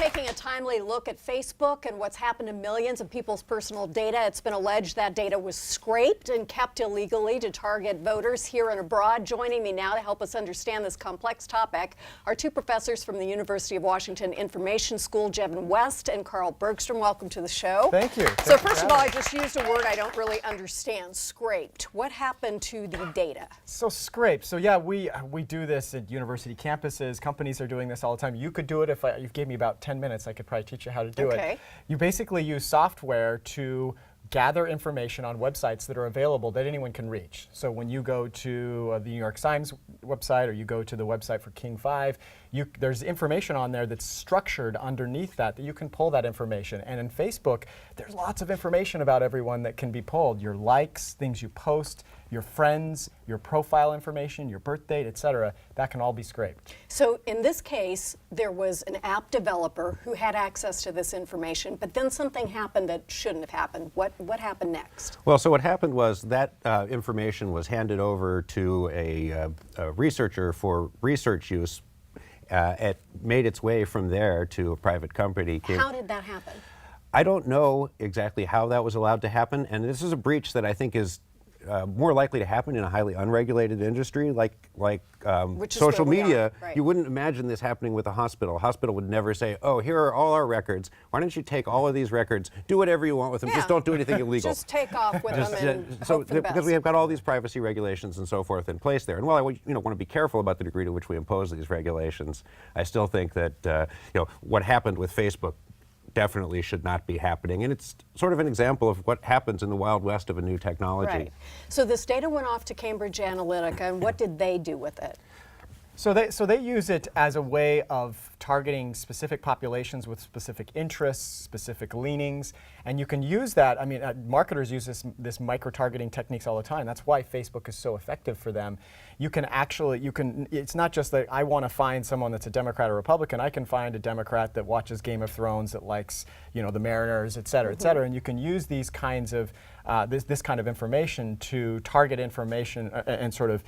taking a timely look at Facebook and what's happened to millions of people's personal data. It's been alleged that data was scraped and kept illegally to target voters here and abroad. Joining me now to help us understand this complex topic are two professors from the University of Washington Information School, Jevin West and Carl Bergstrom. Welcome to the show. Thank you. So first of all, I just used a word I don't really understand, scraped. What happened to the data? So scraped. So yeah, we do this at university campuses. Companies are doing this all the time. You could do it if you gave me about 10 minutes. I could probably teach you how to do it. You basically use software to gather information on websites that are available that anyone can reach. So when you go to the New York Times website or you go to the website for King 5, there's information on there that's structured underneath that you can pull that information. And in Facebook, there's lots of information about everyone that can be pulled. Your likes, things you post, your friends, your profile information, your birth date, etc. That can all be scraped. So in this case, there was an app developer who had access to this information, but then something happened that shouldn't have happened. What happened next? Well, so what happened was that information was handed over to a researcher for research use. It made its way from there to a private company. How did that happen? I don't know exactly how that was allowed to happen, and this is a breach that I think is more likely to happen in a highly unregulated industry like social media. Right. You wouldn't imagine this happening with a hospital. A hospital would never say, oh, here are all our records. Why don't you take all of these records, do whatever you want with them, just don't do anything illegal. Just take off with them and so hope for the because best. we have got all these privacy regulations and so forth in place there. And while I want to be careful about the degree to which we impose these regulations, I still think that what happened with Facebook definitely should not be happening. And it's sort of an example of what happens in the Wild West of a new technology. Right. So this data went off to Cambridge Analytica, and what did they do with it? So they use it as a way of targeting specific populations with specific interests, specific leanings, and you can use that. I mean, marketers use this micro-targeting techniques all the time. That's why Facebook is so effective for them. You can actually, it's not just that I want to find someone that's a Democrat or Republican. I can find a Democrat that watches Game of Thrones, that likes, the Mariners, et cetera, and you can use these kinds of this kind of information to target information and sort of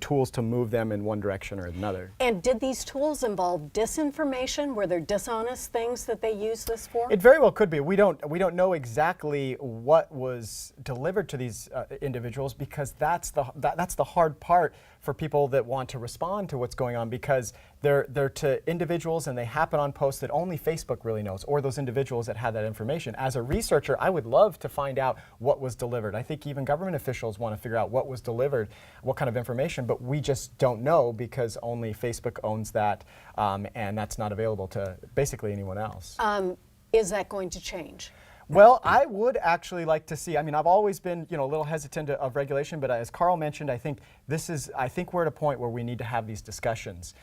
tools to move them in one direction or another. And did these tools involve disinformation? Were there dishonest things that they used this for? It very well could be. We don't know exactly what was delivered to these individuals, because that's the hard part for people that want to respond to what's going on, because they're to individuals and they happen on posts that only Facebook really knows, or those individuals that had that information. As a researcher, I would love to find out what was delivered. I think even government officials want to figure out what was delivered, what kind of information, but we just don't know because only Facebook owns that, and that's not available to basically anyone else. Is that going to change? Well, I would actually like to see. I mean, I've always been, a little hesitant of regulation, but as Carl mentioned, I think we're at a point where we need to have these discussions.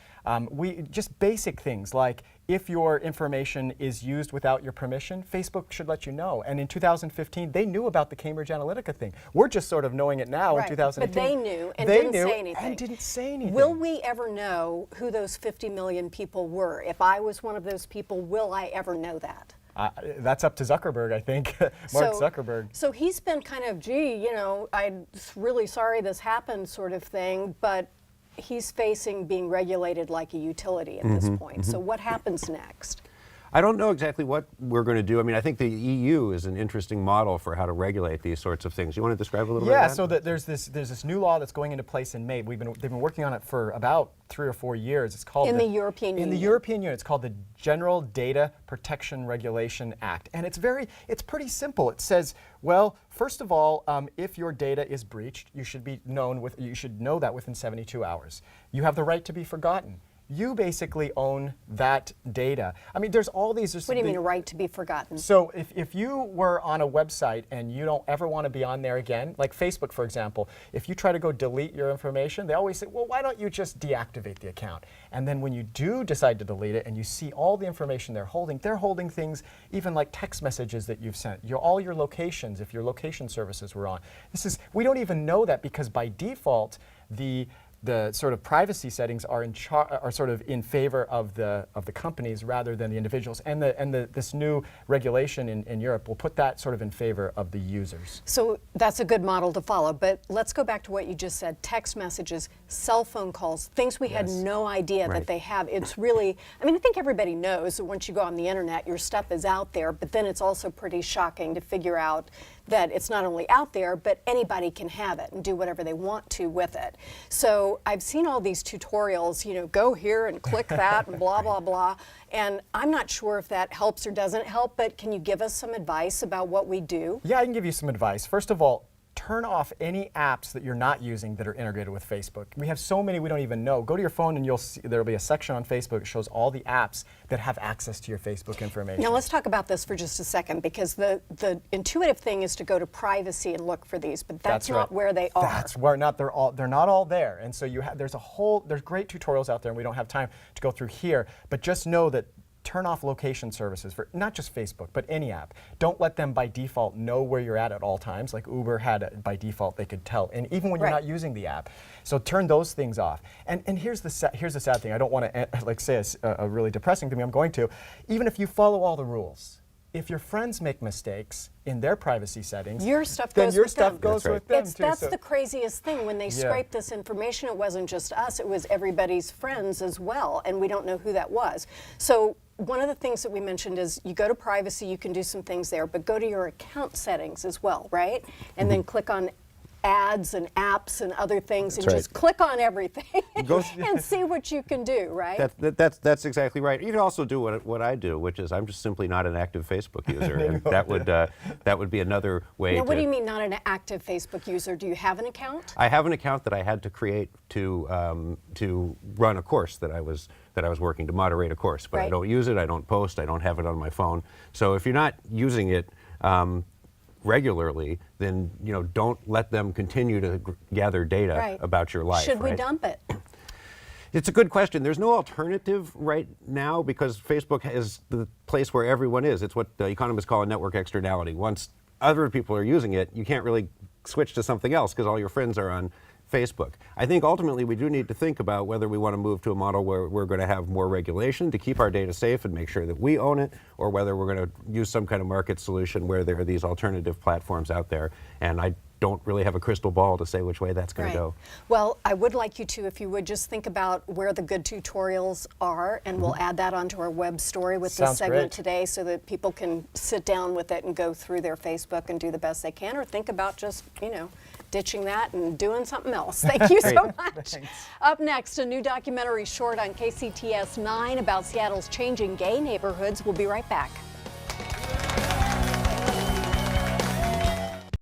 Just basic things like, if your information is used without your permission, Facebook should let you know. And in 2015, they knew about the Cambridge Analytica thing. We're just sort of knowing it now in 2015. But they knew and didn't say anything. Will we ever know who those 50 million people were? If I was one of those people, will I ever know that? That's up to Zuckerberg, I think, Mark Zuckerberg. So he's been kind of, I'm really sorry this happened sort of thing, but he's facing being regulated like a utility at this point. So what happens next? I don't know exactly what we're going to do. I mean, I think the EU is an interesting model for how to regulate these sorts of things. You want to describe a little bit of that? Yeah, so there's this new law that's going into place in May. They've been working on it for about 3 or 4 years. It's called the European Union. In the European Union, it's called the General Data Protection Regulation Act, and it's pretty simple. It says, well, first of all, if your data is breached, you should know that within 72 hours. You have the right to be forgotten. You basically own that data. I mean, there's all these. What do you mean, a right to be forgotten? So if you were on a website and you don't ever want to be on there again, like Facebook, for example, if you try to go delete your information, they always say, well, why don't you just deactivate the account? And then when you do decide to delete it and you see all the information they're holding things, even like text messages that you've sent, all your locations, if your location services were on. We don't even know that, because by default, the the sort of privacy settings are are sort of in favor of the companies rather than the individuals. And this new regulation in Europe will put that sort of in favor of the users. So that's a good model to follow. But let's go back to what you just said: text messages, cell phone calls, things we had no idea that they have. It's really, I mean, I think everybody knows that once you go on the internet, your stuff is out there. But then it's also pretty shocking to figure out that it's not only out there, but anybody can have it and do whatever they want to with it. So I've seen all these tutorials, you know, go here and click that and blah, blah, blah. And I'm not sure if that helps or doesn't help, but can you give us some advice about what we do? Yeah, I can give you some advice. First of all, turn off any apps that you're not using that are integrated with Facebook. We have so many we don't even know. Go to your phone and you'll see there'll be a section on Facebook that shows all the apps that have access to your Facebook information. Now let's talk about this for just a second, because the intuitive thing is to go to privacy and look for these, but that's not where they are. That's where they're not all there. And so there's great tutorials out there, and we don't have time to go through here, but just know that turn off location services for not just Facebook, but any app. Don't let them by default know where you're at all times. Like Uber had by default, they could tell, and even when you're not using the app. So turn those things off. And here's the sad thing. I don't want to like say a really depressing thing. I'm going to. Even if you follow all the rules, if your friends make mistakes in their privacy settings, your stuff then goes your with stuff them. goes with them too. That's the craziest thing. When they scraped this information, it wasn't just us, it was everybody's friends as well, and we don't know who that was. So one of the things that we mentioned is you go to privacy, you can do some things there, but go to your account settings as well, right? And then click on ads and apps and other things, and just click on everything and see what you can do, right? That's exactly right. You can also do what I do, which is I'm just simply not an active Facebook user, and that would be another way. Now, what do you mean not an active Facebook user? Do you have an account? I have an account that I had to create to run a course that I was working to moderate a course, but I don't use it. I don't post. I don't have it on my phone. So if you're not using it regularly, then don't let them continue to gather data about your life. Should we dump it? It's a good question. There's no alternative right now because Facebook is the place where everyone is. It's what the economists call a network externality. Once other people are using it, you can't really switch to something else because all your friends are on Facebook. I think ultimately we do need to think about whether we want to move to a model where we're going to have more regulation to keep our data safe and make sure that we own it, or whether we're going to use some kind of market solution where there are these alternative platforms out there. And I don't really have a crystal ball to say which way that's going to go. Well, I would like you to, if you would, just think about where the good tutorials are, and we'll add that onto our web story with this segment today so that people can sit down with it and go through their Facebook and do the best they can, or think about just, ditching that and doing something else. Thank you so much. Up next, a new documentary short on KCTS 9 about Seattle's changing gay neighborhoods. We'll be right back.